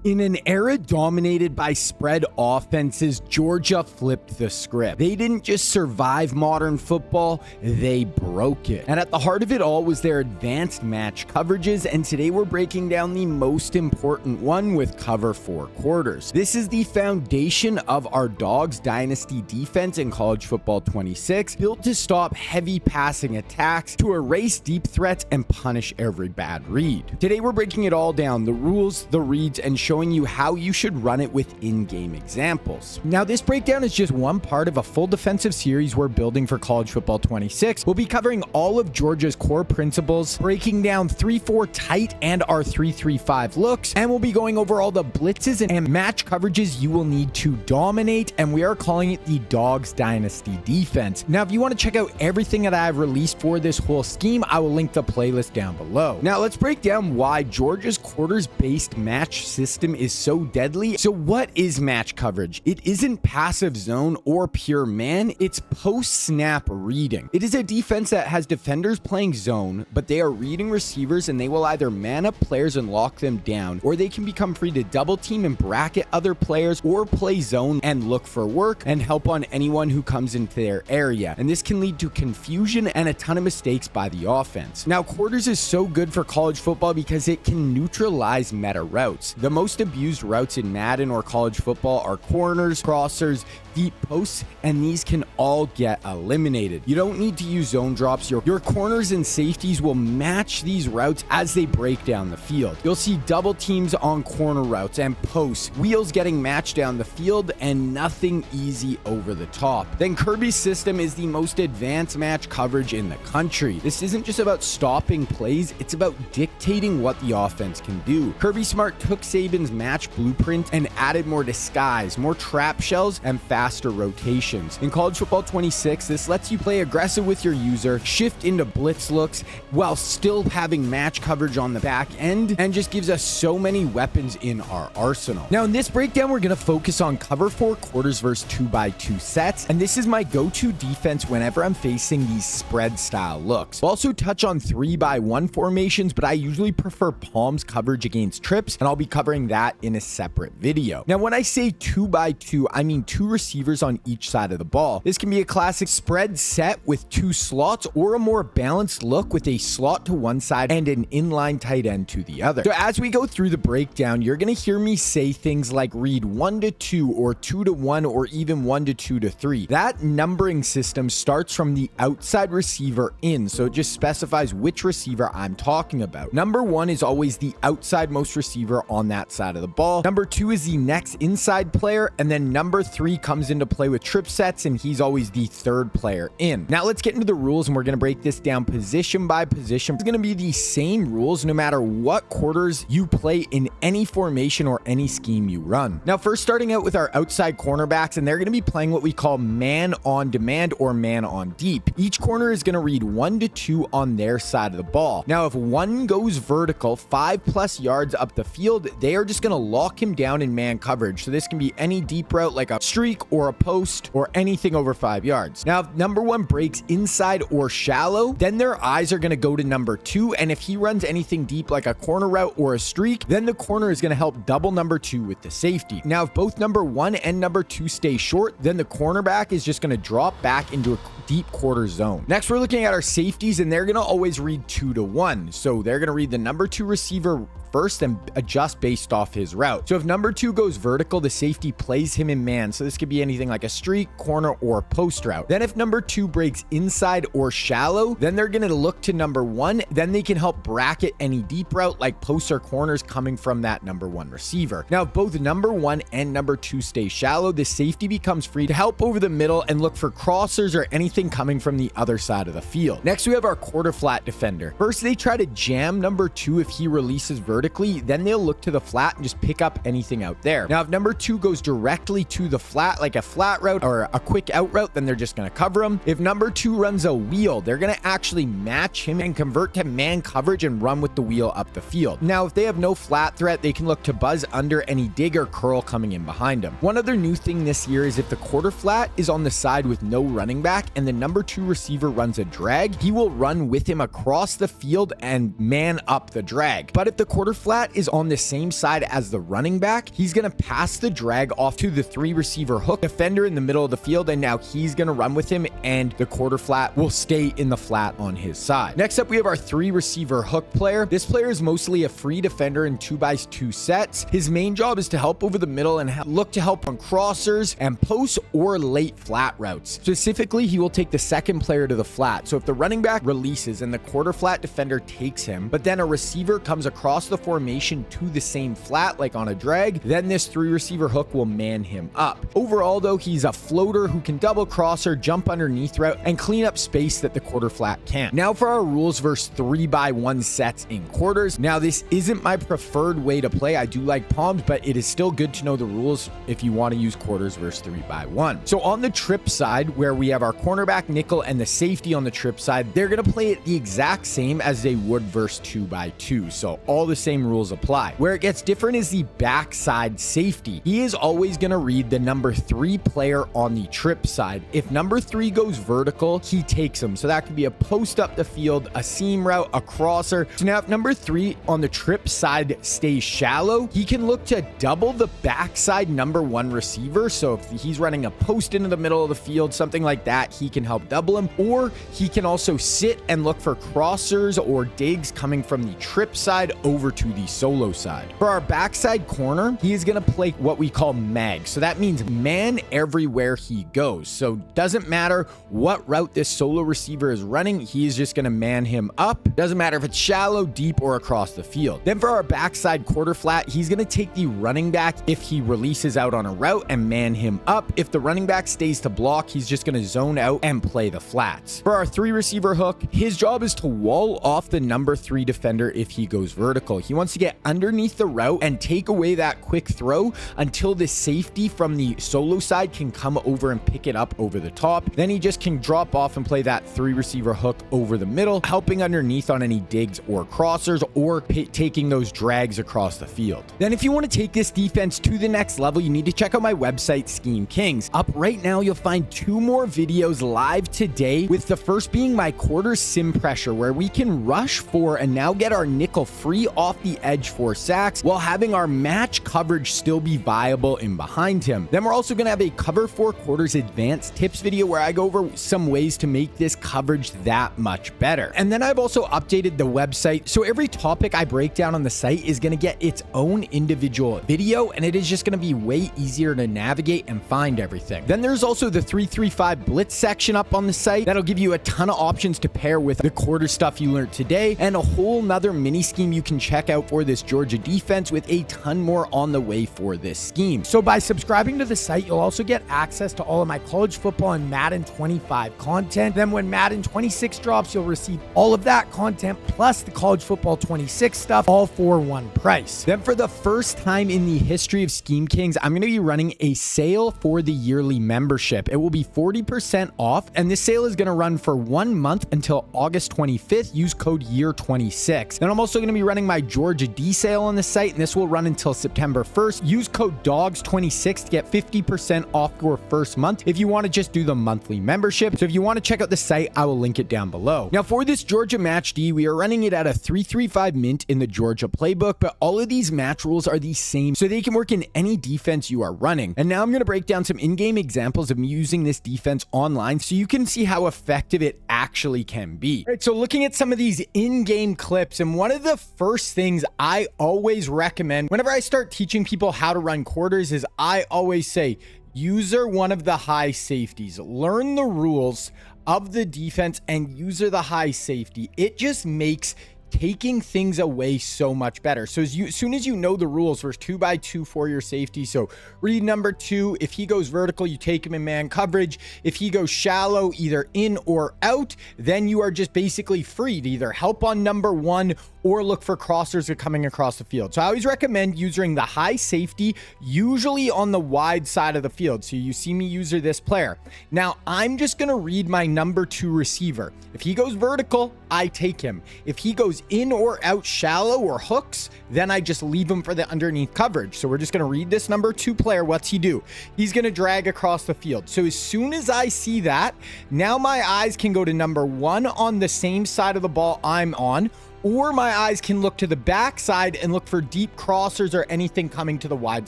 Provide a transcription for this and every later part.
In an era dominated by spread offenses, Georgia flipped the script. They didn't just survive modern football, they broke it. And at the heart of it all was their advanced match coverages, and today we're breaking down the most important one with cover 4 quarters. This is the foundation of our Dawgs Dynasty Defense in College Football 26, built to stop heavy passing attacks, to erase deep threats, and punish every bad read. Today we're breaking it all down, the rules, the reads, and showing you how you should run it with in-game examples. Now, this breakdown is just one part of a full defensive series we're building for College Football 26. We'll be covering all of Georgia's core principles, breaking down 3-4 tight and our 3-3-5 looks, and we'll be going over all the blitzes and match coverages you will need to dominate, and we are calling it the Dawgs Dynasty Defense. Now, if you want to check out everything that I've released for this whole scheme, I will link the playlist down below. Now, let's break down why Georgia's quarters-based match system is so deadly. So what is match coverage? It isn't passive zone or pure man, it's post-snap reading. It is a defense that has defenders playing zone, but they are reading receivers, and they will either man up players and lock them down, or they can become free to double team and bracket other players, or play zone and look for work and help on anyone who comes into their area. And this can lead to confusion and a ton of mistakes by the offense. Now, quarters is so good for college football because it can neutralize meta routes. The most abused routes in Madden or college football are corners, crossers, deep posts, and these can all get eliminated. You don't need to use zone drops. Your corners and safeties will match these routes as they break down the field. You'll see double teams on corner routes and posts, wheels getting matched down the field, and nothing easy over the top. Then Kirby's system is the most advanced match coverage in the country. This isn't just about stopping plays, it's about dictating what the offense can do. Kirby Smart took Saban's match blueprint and added more disguise, more trap shells, and faster rotations. In College Football 26, this lets you play aggressive with your user, shift into blitz looks while still having match coverage on the back end, and just gives us so many weapons in our arsenal. Now, in this breakdown, we're going to focus on cover 4 quarters versus 2x2 sets, and this is my go-to defense whenever I'm facing these spread style looks. We'll also touch on 3x1 formations, but I usually prefer palms coverage against trips, and I'll be covering that in a separate video. Now, when I say 2x2, I mean 2 receivers on each side of the ball. This can be a classic spread set with 2 slots, or a more balanced look with a slot to one side and an inline tight end to the other. So as we go through the breakdown, you're going to hear me say things like read 1-2 or 2-1 or even 1-2-3. That numbering system starts from the outside receiver in, so it just specifies which receiver I'm talking about. Number 1 is always the outside most receiver on that side of the ball. Number 2 is the next inside player, and then number 3 comes into play with trip sets, and he's always the 3rd player in. Now let's get into the rules, and we're going to break this down position by position. It's going to be the same rules no matter what quarters you play in any formation or any scheme you run. Now, first, starting out with our outside cornerbacks, and they're going to be playing what we call man on demand or man on deep. Each corner is going to read 1-2 on their side of the ball. Now, if one goes vertical 5+ yards up the field, they are just going to lock him down in man coverage. So this can be any deep route like a streak or a post or anything over 5 yards. Now, if number 1 breaks inside or shallow, then their eyes are going to go to number 2, and if he runs anything deep like a corner route or a streak, then the corner is going to help double number 2 with the safety. Now, if both number 1 and number 2 stay short, then the cornerback is just going to drop back into a deep quarter zone. Next, we're looking at our safeties, and they're going to always read 2-1. So they're going to read the number 2 receiver first and adjust based off his route. So if number 2 goes vertical, the safety plays him in man. So this could be anything like a streak, corner, or post route. Then if number 2 breaks inside or shallow, then they're going to look to number 1. Then they can help bracket any deep route like posts or corners coming from that number 1 receiver. Now, if both number 1 and number 2 stay shallow, the safety becomes free to help over the middle and look for crossers or anything coming from the other side of the field. Next, we have our quarter flat defender. First, they try to jam number 2 if he releases vertically. Then they'll look to the flat and just pick up anything out there. Now, if number 2 goes directly to the flat, like a flat route or a quick out route, then they're just going to cover him. If number 2 runs a wheel, they're going to actually match him and convert to man coverage and run with the wheel up the field. Now, if they have no flat threat, they can look to buzz under any dig or curl coming in behind him. One other new thing this year is if the quarter flat is on the side with no running back and the number 2 receiver runs a drag, he will run with him across the field and man up the drag. But if the quarter flat is on the same side as the running back, he's going to pass the drag off to the 3 receiver hook defender in the middle of the field, and now he's going to run with him, and the quarter flat will stay in the flat on his side. Next up, we have our 3 receiver hook player. This player is mostly a free defender in 2x2 sets. His main job is to help over the middle and look to help on crossers and posts or late flat routes. Specifically, he will take the second player to the flat. So if the running back releases and the quarter flat defender takes him, but then a receiver comes across the formation to the same flat, like on a drag, then this 3 receiver hook will man him up. Overall though, he's a floater who can double crosser, jump underneath route, and clean up space that the quarter flat can't. Now for our rules versus 3x1 sets in quarters. Now this isn't my preferred way to play. I do like palms, but it is still good to know the rules if you want to use quarters versus 3x1. So on the trip side, where we have our cornerback, nickel, and the safety on the trip side, they're going to play it the exact same as they would versus 2x2. So all the same rules apply. Where it gets different is the backside safety. He is always going to read the number 3 player on the trip side. If number 3 goes vertical, he takes him. So that could be a post up the field, a seam route, a crosser. So now if number 3 on the trip side stays shallow, he can look to double the backside number 1 receiver. So if he's running a post into the middle of the field, something like that, he can help double him. Or he can also sit and look for crossers or digs coming from the trip side over to the solo side. For our backside corner, he is going to play what we call mag. So that means man everywhere he goes. So doesn't matter what route this solo receiver is running, he is just going to man him up. Doesn't matter if it's shallow, deep, or across the field. Then for our backside quarter flat, he's going to take the running back if he releases out on a route and man him up. If the running back stays to block, he's just going to zone out and play the flats. For our 3 receiver hook, his job is to wall off the number 3 defender if he goes vertical. He wants to get underneath the route and take away that quick throw until the safety from the solo side can come over and pick it up over the top. Then he just can drop off and play that 3 receiver hook over the middle, helping underneath on any digs or crossers, or taking those drags across the field. Then if you want to take this defense to the next level, you need to check out my website, Scheme Kings. Up right now, you'll find 2 more videos live today, with the first being my quarter sim pressure, where we can rush 4 and now get our nickel free off the edge for sacks while having our match coverage still be viable in behind him. Then we're also going to have a cover 4 quarters advanced tips video where I go over some ways to make this coverage that much better. And then I've also updated the website, so every topic I break down on the site is going to get its own individual video, and it is just going to be way easier to navigate and find everything. Then there's also the 335 blitz section up on the site that'll give you a ton of options to pair with the quarter stuff you learned today, and a whole nother mini scheme you can check out for this Georgia defense, with a ton more on the way for this scheme. So by subscribing to the site, you'll also get access to all of my college football and Madden 25 content. Then when Madden 26 drops, you'll receive all of that content plus the college football 26 stuff, all for one price. Then for the first time in the history of Scheme Kings, I'm going to be running a sale for the yearly membership. It will be 40% off, and this sale is going to run for 1 month until August 25th. Use code YEAR26. Then I'm also going to be running my Georgia D sale on the site, and this will run until September 1st. Use code DAWGS26 to get 50% off your first month if you want to just do the monthly membership. So if you want to check out the site, I will link it down below. Now for this Georgia match D, we are running it at a 335 mint in the Georgia playbook, but all of these match rules are the same, so they can work in any defense you are running. And now I'm going to break down some in-game examples of me using this defense online so you can see how effective it actually can be. All right, so looking at some of these in-game clips, and one of the first things I always recommend whenever I start teaching people how to run quarters is I always say, user one of the high safeties. Learn the rules of the defense and user the high safety. It just makes taking things away so much better. So as soon as you know the rules, there's 2x2 for your safety. So read number 2. If he goes vertical, you take him in man coverage. If he goes shallow, either in or out, then you are just basically free to either help on number 1 or look for crossers that are coming across the field. So I always recommend using the high safety, usually on the wide side of the field. So you see me user this player. Now I'm just going to read my number 2 receiver. If he goes vertical, I take him. If he goes in or out shallow or hooks, then I just leave him for the underneath coverage. So we're just going to read this number 2 player. What's he do? He's going to drag across the field. So as soon as I see that, now my eyes can go to number 1 on the same side of the ball I'm on, or my eyes can look to the backside and look for deep crossers or anything coming to the wide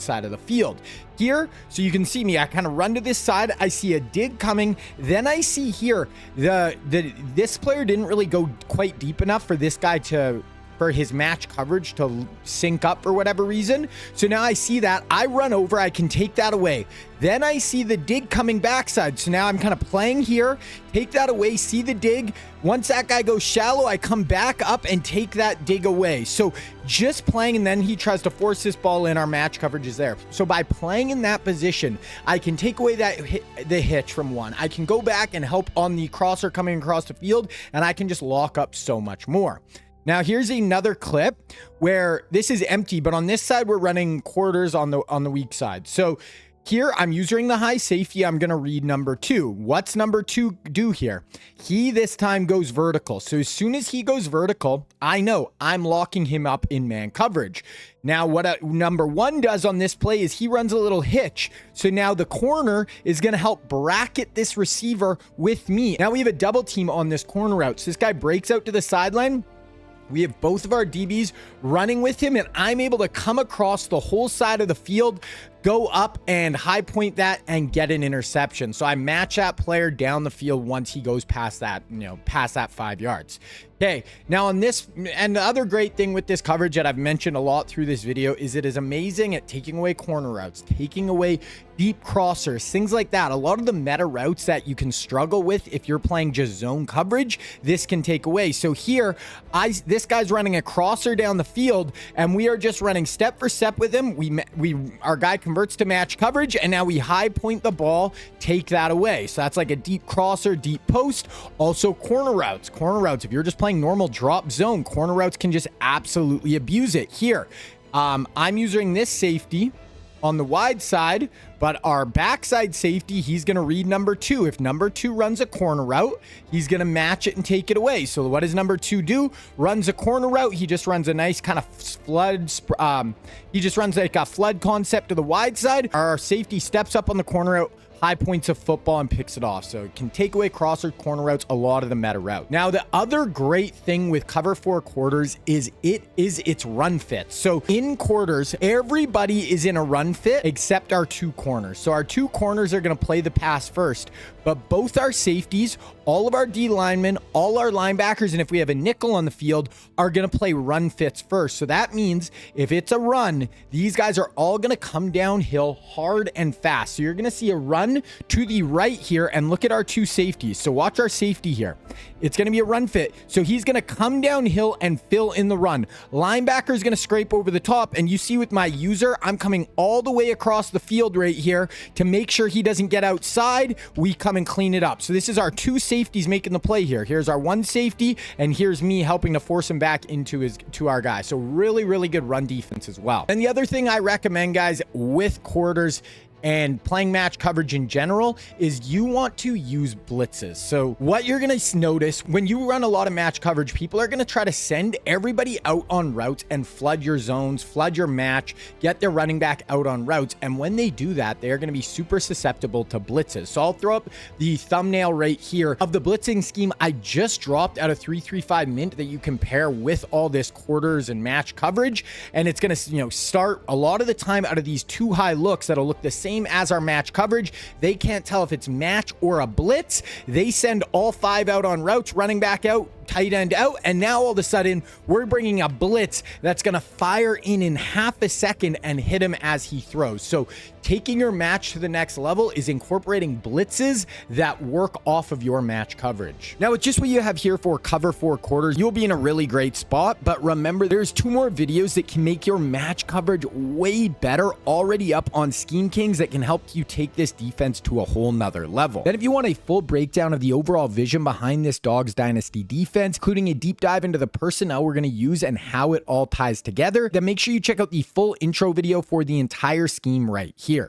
side of the field. Here, so you can see me, I kind of run to this side, I see a dig coming, then I see here, this player didn't really go quite deep enough for this guy for his match coverage to sync up for whatever reason. So now I see that, I run over, I can take that away. Then I see the dig coming backside. So now I'm kind of playing here, take that away, see the dig. Once that guy goes shallow, I come back up and take that dig away. So just playing, and then he tries to force this ball in, our match coverage is there. So by playing in that position, I can take away the hitch from one. I can go back and help on the crosser coming across the field, and I can just lock up so much more. Now here's another clip where this is empty, but on this side, we're running quarters on the weak side. So here I'm using the high safety. I'm going to read number 2. What's number 2 do here? He this time goes vertical. So as soon as he goes vertical, I know I'm locking him up in man coverage. Now what number 1 does on this play is he runs a little hitch. So now the corner is going to help bracket this receiver with me. Now we have a double team on this corner route. So this guy breaks out to the sideline. We have both of our DBs running with him, and I'm able to come across the whole side of the field, go up and high point that and get an interception. So I match that player down the field once he goes past that, past that 5 yards. Okay, now on this, and the other great thing with this coverage that I've mentioned a lot through this video is it is amazing at taking away corner routes, taking away deep crossers, things like that. A lot of the meta routes that you can struggle with if you're playing just zone coverage, this can take away. So here, this guy's running a crosser down the field, and we are just running step for step with him. Our guy converts to match coverage, and now we high point the ball, take that away. So that's like a deep crosser, deep post. Also corner routes. If you're just playing normal drop zone, corner routes can just absolutely abuse it. Here, I'm using this safety on the wide side, but our backside safety, he's going to read number 2. If number 2 runs a corner route, he's going to match it and take it away. So what does number 2 do? Runs a corner route. He just runs a nice kind of flood. He just runs like a flood concept to the wide side. Our safety steps up on the corner route, high points of football, and picks it off. So it can take away crosser, corner routes, a lot of the meta route. Now, the other great thing with cover 4 quarters is its run fit. So in quarters, everybody is in a run fit except our 2 corners. So our 2 corners are going to play the pass first, but both our safeties, all of our D linemen, all our linebackers, and if we have a nickel on the field, are going to play run fits first. So that means if it's a run, these guys are all going to come downhill hard and fast. So you're going to see a run to the right here, and look at our 2 safeties. So watch our safety here. It's going to be a run fit. So he's going to come downhill and fill in the run. Linebacker is going to scrape over the top, and you see with my user, I'm coming all the way across the field right here to make sure he doesn't get outside. We come and clean it up. So this is our 2 safeties making the play here. Here's our 1 safety, and here's me helping to force him back into our guy. So really, really good run defense as well. And the other thing I recommend, guys, with quarters and playing match coverage in general is you want to use blitzes. So what you're going to notice when you run a lot of match coverage, people are going to try to send everybody out on routes and flood your zones, flood your match, get their running back out on routes. And when they do that, they're going to be super susceptible to blitzes. So I'll throw up the thumbnail right here of the blitzing scheme I just dropped out of 335 Mint that you can pair with all this quarters and match coverage. And it's going to, start a lot of the time out of these 2 high looks that'll look the same as our match coverage. They can't tell if it's match or a blitz. They send all 5 out on routes, running back out, tight end out, and now all of a sudden we're bringing a blitz that's going to fire in half a second and hit him as he throws. So taking your match to the next level is incorporating blitzes that work off of your match coverage. Now, with just what you have here for cover 4 quarters, you'll be in a really great spot. But remember, there's 2 more videos that can make your match coverage way better already up on Scheme Kings that can help you take this defense to a whole nother level. Then if you want a full breakdown of the overall vision behind this Dawgs Dynasty defense, including a deep dive into the personnel we're going to use and how it all ties together, then make sure you check out the full intro video for the entire scheme right here.